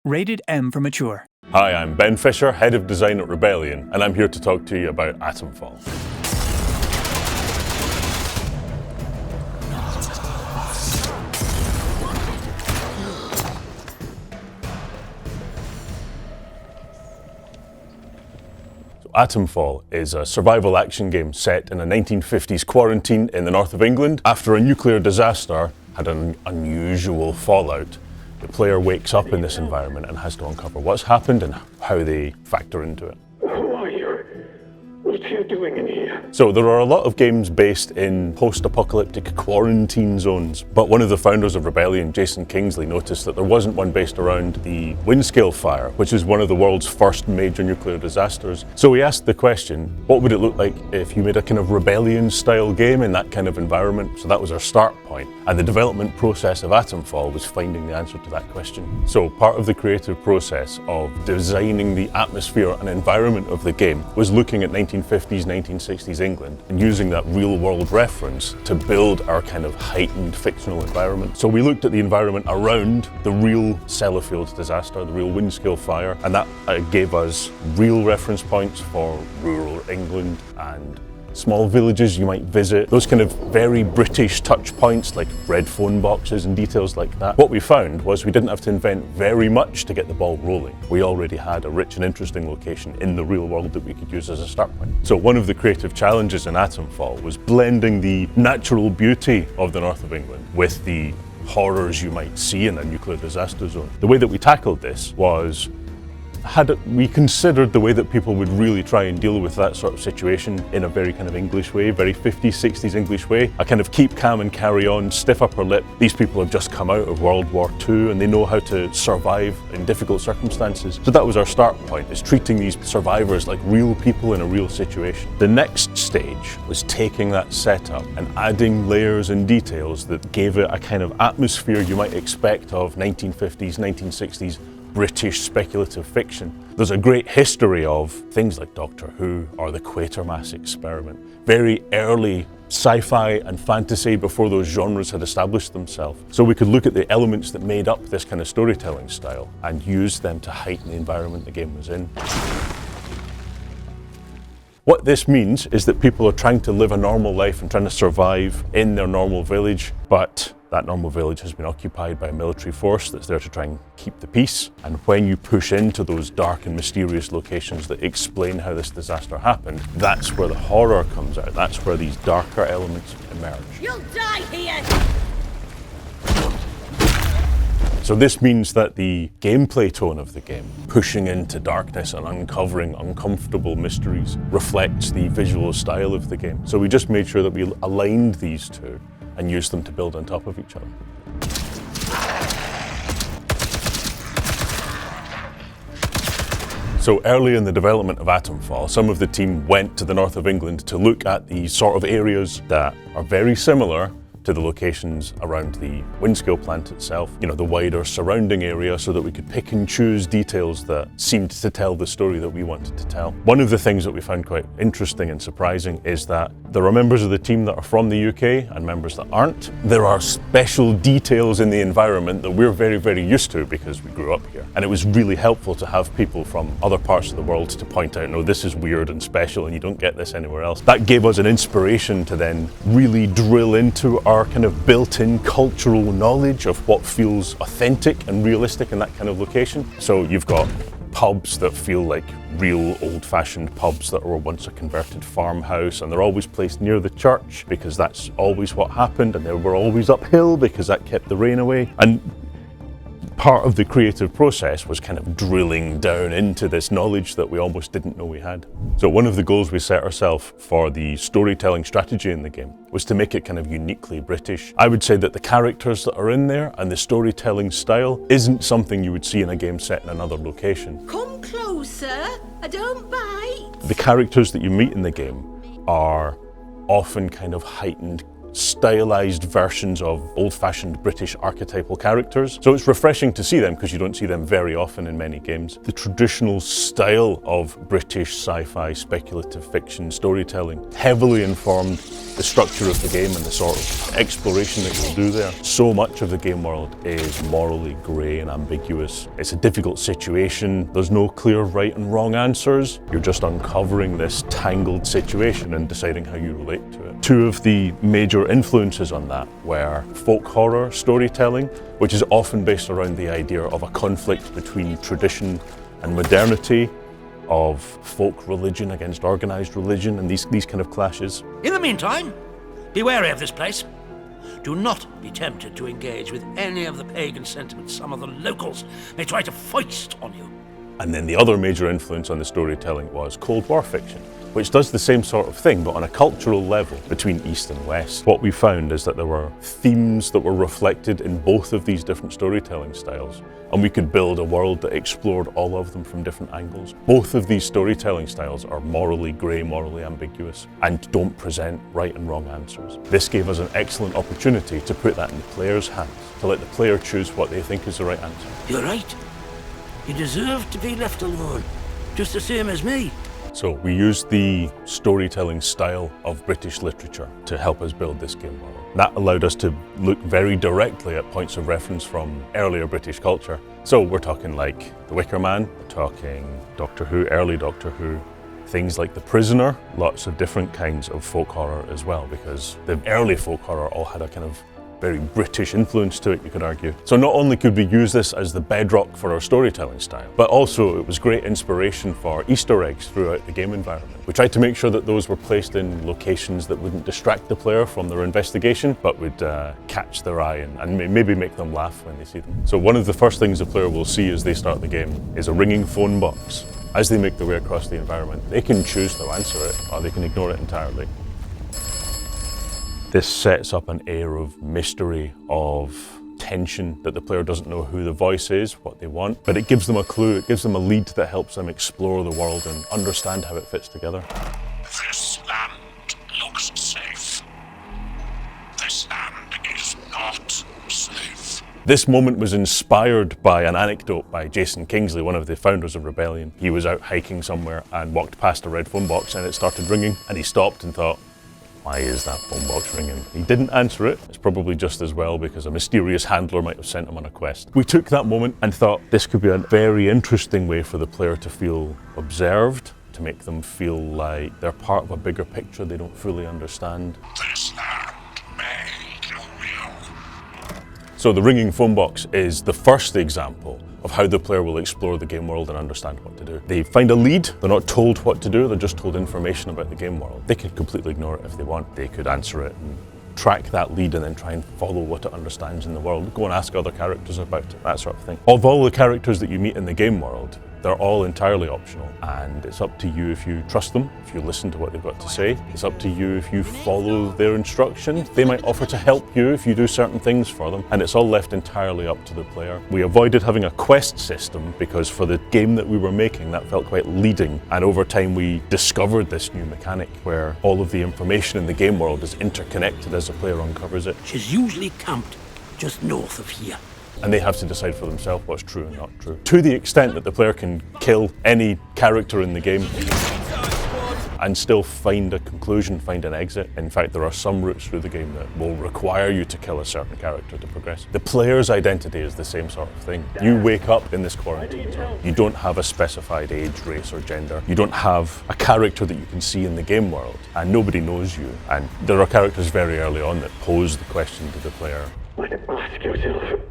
Rated M for mature. Hi, I'm Ben Fisher, Head of Design at Rebellion, and I'm here to talk to you about Atomfall. Atomfall is a survival action game set in a 1950s quarantine in the north of England after a nuclear disaster had an unusual fallout. The player wakes up in this environment and has to uncover what's happened and how they factor into it. Who are you? What are you doing in here? So there are a lot of games based in post-apocalyptic quarantine zones, but one of the founders of Rebellion, Jason Kingsley, noticed that there wasn't one based around the Windscale fire, which is one of the world's first major nuclear disasters. So he asked the question, what would it look like if you made a kind of Rebellion-style game in that kind of environment? So that was our start point. And the development process of Atomfall was finding the answer to that question. So part of the creative process of designing the atmosphere and environment of the game was looking at 1950s, 1960s England and using that real-world reference to build our kind of heightened fictional environment. So we looked at the environment around the real Sellafield disaster, the real Windscale fire, and that gave us real reference points for rural England and small villages you might visit, those kind of very British touch points like red phone boxes and details like that. What we found was we didn't have to invent very much to get the ball rolling. We already had a rich and interesting location in the real world that we could use as a start point. So one of the creative challenges in Atomfall was blending the natural beauty of the north of England with the horrors you might see in a nuclear disaster zone. The way that we tackled this was we considered the way that people would really try and deal with that sort of situation in a very kind of English way, very 50s, 60s English way. A kind of keep calm and carry on, stiff upper lip. These people have just come out of World War II and they know how to survive in difficult circumstances. So that was our start point, is treating these survivors like real people in a real situation. The next stage was taking that setup and adding layers and details that gave it a kind of atmosphere you might expect of 1950s, 1960s British speculative fiction. There's a great history of things like Doctor Who or the Quatermass Experiment. Very early sci-fi and fantasy before those genres had established themselves. So we could look at the elements that made up this kind of storytelling style and use them to heighten the environment the game was in. What this means is that people are trying to live a normal life and trying to survive in their normal village, but that normal village has been occupied by a military force that's there to try and keep the peace. And when you push into those dark and mysterious locations that explain how this disaster happened, that's where the horror comes out. That's where these darker elements emerge. You'll die here! So this means that the gameplay tone of the game, pushing into darkness and uncovering uncomfortable mysteries, reflects the visual style of the game. So we just made sure that we aligned these two and used them to build on top of each other. So early in the development of Atomfall, some of the team went to the north of England to look at the sort of areas that are very similar to the locations around the Windscale plant itself, you know, the wider surrounding area, so that we could pick and choose details that seemed to tell the story that we wanted to tell. One of the things that we found quite interesting and surprising is that there are members of the team that are from the UK and members that aren't. There are special details in the environment that we're very, very used to because we grew up here. And it was really helpful to have people from other parts of the world to point out, no, this is weird and special and you don't get this anywhere else. That gave us an inspiration to then really drill into our kind of built-in cultural knowledge of what feels authentic and realistic in that kind of location. So you've got pubs that feel like real old-fashioned pubs that were once a converted farmhouse, and they're always placed near the church because that's always what happened, and they were always uphill because that kept the rain away. And part of the creative process was kind of drilling down into this knowledge that we almost didn't know we had. So one of the goals we set ourselves for the storytelling strategy in the game was to make it kind of uniquely British. I would say that the characters that are in there and the storytelling style isn't something you would see in a game set in another location. Come closer, I don't bite. The characters that you meet in the game are often kind of heightened stylized versions of old-fashioned British archetypal characters. So it's refreshing to see them because you don't see them very often in many games. The traditional style of British sci-fi speculative fiction storytelling heavily informed the structure of the game and the sort of exploration that you'll do there. So much of the game world is morally grey and ambiguous. It's a difficult situation. There's no clear right and wrong answers. You're just uncovering this tangled situation and deciding how you relate to it. Two of the major influences on that were folk horror storytelling, which is often based around the idea of a conflict between tradition and modernity, of folk religion against organised religion, and these kind of clashes. In the meantime, be wary of this place. Do not be tempted to engage with any of the pagan sentiments some of the locals may try to foist on you. And then the other major influence on the storytelling was Cold War fiction, which does the same sort of thing, but on a cultural level between East and West. What we found is that there were themes that were reflected in both of these different storytelling styles, and we could build a world that explored all of them from different angles. Both of these storytelling styles are morally grey, morally ambiguous, and don't present right and wrong answers. This gave us an excellent opportunity to put that in the player's hands, to let the player choose what they think is the right answer. You're right. You deserve to be left alone, just the same as me. So we used the storytelling style of British literature to help us build this game world. That allowed us to look very directly at points of reference from earlier British culture. So we're talking like The Wicker Man, we're talking Doctor Who, early Doctor Who, things like The Prisoner, lots of different kinds of folk horror as well, because the early folk horror all had a kind of very British influence to it, you could argue. So not only could we use this as the bedrock for our storytelling style, but also it was great inspiration for Easter eggs throughout the game environment. We tried to make sure that those were placed in locations that wouldn't distract the player from their investigation, but would catch their eye and maybe make them laugh when they see them. So one of the first things the player will see as they start the game is a ringing phone box. As they make their way across the environment, they can choose to answer it or they can ignore it entirely. This sets up an air of mystery, of tension, that the player doesn't know who the voice is, what they want, but it gives them a clue, it gives them a lead that helps them explore the world and understand how it fits together. This land looks safe. This land is not safe. This moment was inspired by an anecdote by Jason Kingsley, one of the founders of Rebellion. He was out hiking somewhere and walked past a red phone box and it started ringing, and he stopped and thought, why is that phone box ringing? He didn't answer it. It's probably just as well because a mysterious handler might have sent him on a quest. We took that moment and thought this could be a very interesting way for the player to feel observed, to make them feel like they're part of a bigger picture they don't fully understand. This land may kill you. So the ringing phone box is the first example of how the player will explore the game world and understand what to do. They find a lead, they're not told what to do, they're just told information about the game world. They could completely ignore it if they want. They could answer it and track that lead and then try and follow what it understands in the world. Go and ask other characters about it, that sort of thing. Of all the characters that you meet in the game world, they're all entirely optional, and it's up to you if you trust them, if you listen to what they've got to say. It's up to you if you follow their instructions. They might offer to help you if you do certain things for them, and it's all left entirely up to the player. We avoided having a quest system because for the game that we were making, that felt quite leading, and over time we discovered this new mechanic where all of the information in the game world is interconnected as the player uncovers it. She's usually camped just north of here. And they have to decide for themselves what's true and not true. To the extent that the player can kill any character in the game and still find a conclusion, find an exit. In fact, there are some routes through the game that will require you to kill a certain character to progress. The player's identity is the same sort of thing. You wake up in this quarantine zone. You don't have a specified age, race, or gender. You don't have a character that you can see in the game world, and nobody knows you. And there are characters very early on that pose the question to the player. Ask yourself,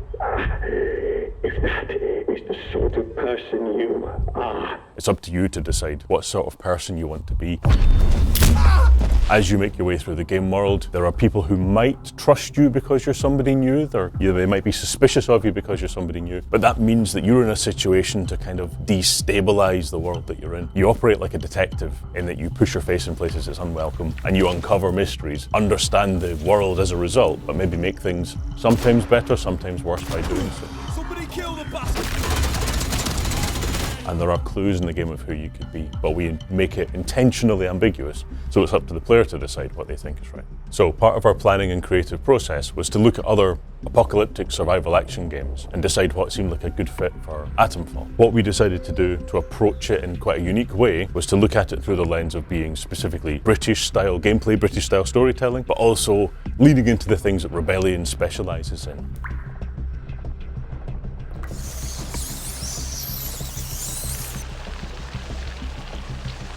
if that is the sort of person you are. It's up to you to decide what sort of person you want to be. As you make your way through the game world, there are people who might trust you because you're somebody new. They might be suspicious of you because you're somebody new. But that means that you're in a situation to kind of destabilize the world that you're in. You operate like a detective in that you push your face in places that's unwelcome and you uncover mysteries, understand the world as a result, but maybe make things sometimes better, sometimes worse by doing so. Somebody kill the bastard! and there are clues in the game of who you could be, but we make it intentionally ambiguous, so it's up to the player to decide what they think is right. So part of our planning and creative process was to look at other apocalyptic survival action games and decide what seemed like a good fit for Atomfall. What we decided to do to approach it in quite a unique way was to look at it through the lens of being specifically British style gameplay, British style storytelling, but also leading into the things that Rebellion specialises in.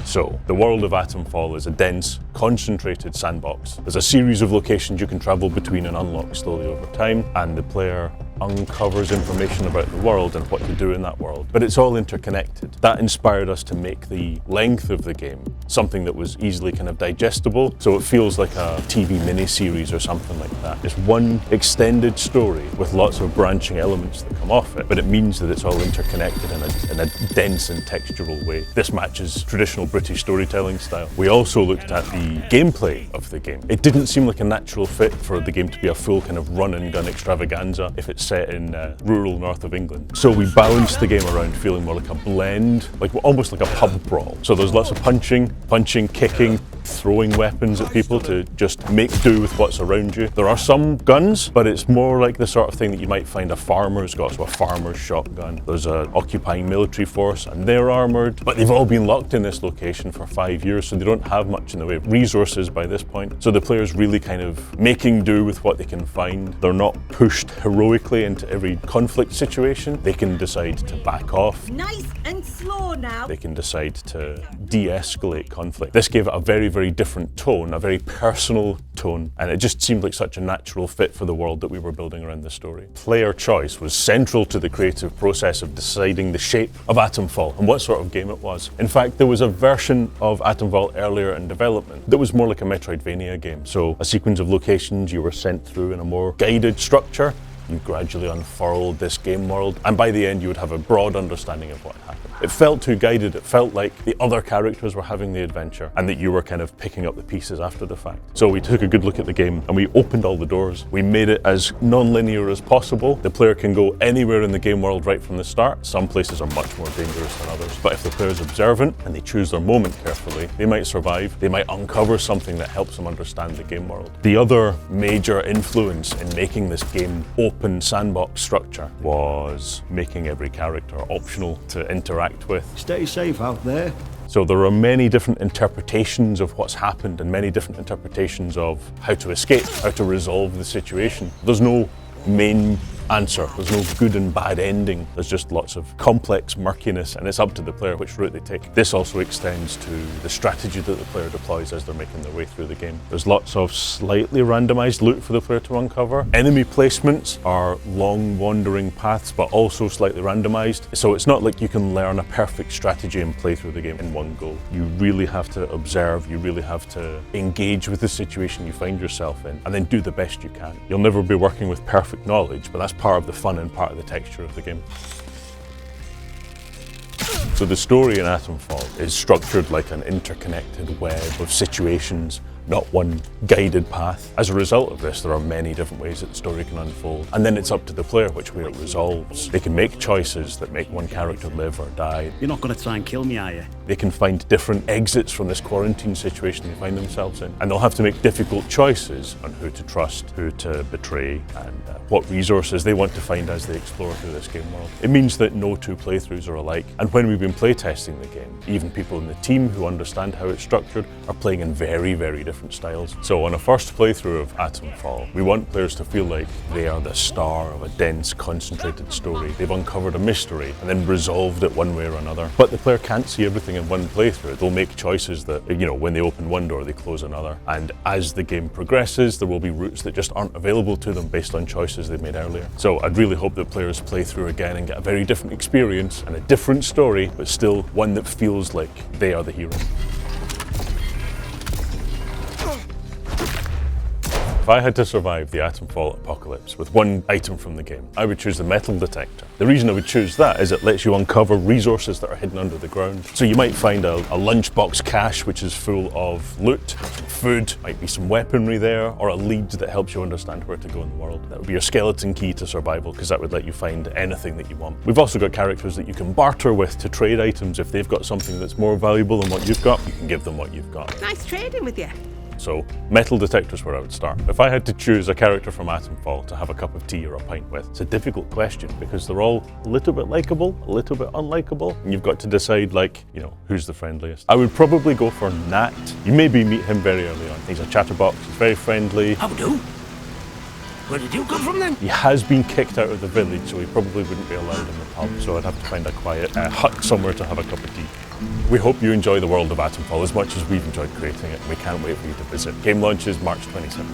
So, the world of Atomfall is a dense, concentrated sandbox. There's a series of locations you can travel between and unlock slowly over time, and the player uncovers information about the world and what to do in that world. But it's all interconnected. That inspired us to make the length of the game something that was easily kind of digestible, so it feels like a TV miniseries or something like that. It's one extended story with lots of branching elements that come off it, but it means that it's all interconnected in a dense and textural way. This matches traditional British storytelling style. We also looked at the gameplay of the game. It didn't seem like a natural fit for the game to be a full kind of run and gun extravaganza if it's set in rural north of England. So we balanced the game around feeling more like a blend, like almost like a pub brawl. So there's lots of punching, kicking, throwing weapons at people to just make do with what's around you. There are some guns, but it's more like the sort of thing that you might find a farmer's got, so a farmer's shotgun. There's an occupying military force and they're armoured, but they've all been locked in this location for 5 years, so they don't have much in the way of resources by this point. So the player's really kind of making do with what they can find. They're not pushed heroically into every conflict situation. They can decide to back off. Nice and slow now. They can decide to de-escalate conflict. This gave it a very, very different tone, a very personal tone, and it just seemed like such a natural fit for the world that we were building around the story. Player choice was central to the creative process of deciding the shape of Atomfall and what sort of game it was. In fact, there was a version of Atomfall earlier in development that was more like a Metroidvania game. So a sequence of locations you were sent through in a more guided structure. You gradually unfurled this game world, and by the end you would have a broad understanding of what happened. It felt too guided, it felt like the other characters were having the adventure and that you were kind of picking up the pieces after the fact. So we took a good look at the game and we opened all the doors. We made it as non-linear as possible. The player can go anywhere in the game world right from the start. Some places are much more dangerous than others, but if the player's observant and they choose their moment carefully, they might survive. They might uncover something that helps them understand the game world. The other major influence in making this game open sandbox structure was making every character optional to interact with. Stay safe out there. So there are many different interpretations of what's happened and many different interpretations of how to escape, how to resolve the situation. There's no main answer. There's no good and bad ending. There's just lots of complex murkiness, and it's up to the player which route they take. This also extends to the strategy that the player deploys as they're making their way through the game. There's lots of slightly randomized loot for the player to uncover. Enemy placements are long wandering paths, but also slightly randomized. So it's not like you can learn a perfect strategy and play through the game in one go. You really have to observe, you really have to engage with the situation you find yourself in, and then do the best you can. You'll never be working with perfect knowledge, but that's part of the fun and part of the texture of the game. So the story in Atomfall is structured like an interconnected web of situations, not one guided path. As a result of this, there are many different ways that the story can unfold, and then it's up to the player which way it resolves. They can make choices that make one character live or die. You're not going to try and kill me, are you? They can find different exits from this quarantine situation they find themselves in, and they'll have to make difficult choices on who to trust, who to betray, and what resources they want to find as they explore through this game world. It means that no two playthroughs are alike, and when we've been playtesting the game, even people in the team who understand how it's structured are playing in very, very different styles. So on a first playthrough of Atomfall, we want players to feel like they are the star of a dense, concentrated story. They've uncovered a mystery and then resolved it one way or another. But the player can't see everything in one playthrough. They'll make choices that, when they open one door, they close another. And as the game progresses, there will be routes that just aren't available to them based on choices they've made earlier. So I'd really hope that players play through again and get a very different experience and a different story, but still one that feels like they are the hero. If I had to survive the Atomfall apocalypse with one item from the game, I would choose the metal detector. The reason I would choose that is it lets you uncover resources that are hidden under the ground. So you might find a lunchbox cache which is full of loot, some food, might be some weaponry there, or a lead that helps you understand where to go in the world. That would be your skeleton key to survival, because that would let you find anything that you want. We've also got characters that you can barter with to trade items. If they've got something that's more valuable than what you've got, you can give them what you've got. Nice trading with you. So, metal detector's where I would start. If I had to choose a character from Atomfall to have a cup of tea or a pint with, it's a difficult question because they're all a little bit likeable, a little bit unlikable, and you've got to decide, like, you know, who's the friendliest. I would probably go for Nat. You maybe meet him very early on. He's a chatterbox, he's very friendly. How do? Where did you come from then? He has been kicked out of the village, so he probably wouldn't be allowed in the pub, so I'd have to find a quiet hut somewhere to have a cup of tea. We hope you enjoy the world of Atomfall as much as we've enjoyed creating it, and we can't wait for you to visit. Game launches March 27th.